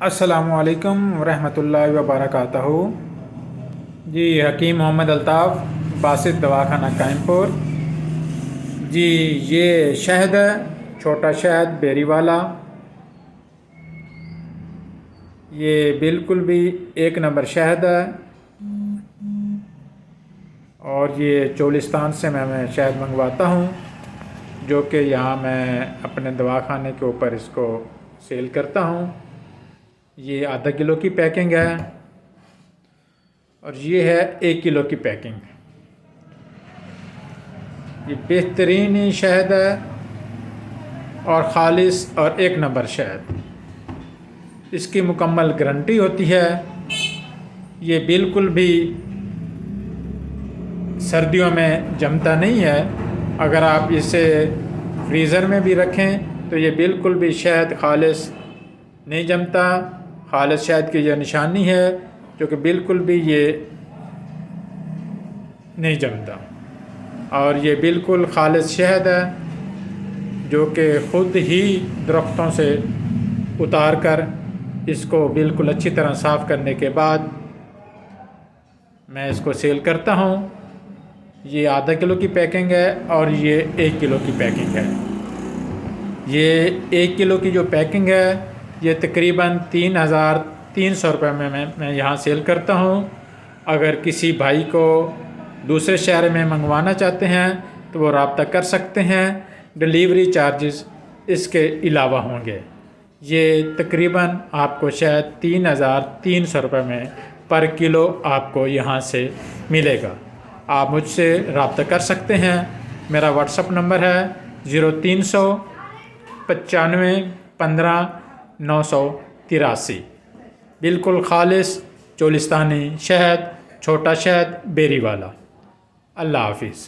السلام علیکم ورحمۃ اللہ وبرکاتہ۔ جی حکیم محمد الطاف، باسط دواخانہ قائم پور۔ جی یہ شہد ہے، چھوٹا شہد بیری والا۔ یہ بالکل بھی ایک نمبر شہد ہے، اور یہ چولستان سے میں شہد منگواتا ہوں، جو کہ یہاں میں اپنے دواخانے کے اوپر اس کو سیل کرتا ہوں۔ یہ آدھا کلو کی پیکنگ ہے، اور یہ ہے 1 کلو کی پیکنگ۔ یہ بہترین شہد ہے اور خالص اور 1 نمبر شہد۔ اس کی مکمل گارنٹی ہوتی ہے۔ یہ بالکل بھی سردیوں میں جمتا نہیں ہے۔ اگر آپ اسے فریزر میں بھی رکھیں تو یہ بالکل بھی شہد خالص نہیں جمتا۔ خالص شہد کی یہ نشانی ہے، جو کہ بالکل بھی یہ نہیں جمتا، اور یہ بالکل خالص شہد ہے، جو کہ خود ہی درختوں سے اتار کر اس کو بالکل اچھی طرح صاف کرنے کے بعد میں اس کو سیل کرتا ہوں۔ یہ آدھا کلو کی پیکنگ ہے، اور یہ 1 کلو کی پیکنگ ہے۔ یہ 1 کلو کی جو پیکنگ ہے، یہ تقریباً 3,300 روپے میں یہاں سیل کرتا ہوں۔ اگر کسی بھائی کو دوسرے شہر میں منگوانا چاہتے ہیں تو وہ رابطہ کر سکتے ہیں۔ ڈلیوری چارجز اس کے علاوہ ہوں گے۔ یہ تقریباً آپ کو شاید 3,300 روپے میں پر کلو آپ کو یہاں سے ملے گا۔ آپ مجھ سے رابطہ کر سکتے ہیں۔ میرا واٹس اپ نمبر ہے 0300 95 15 983۔ بالکل خالص چولستانی شہد، چھوٹا شہد بیری والا۔ اللہ حافظ۔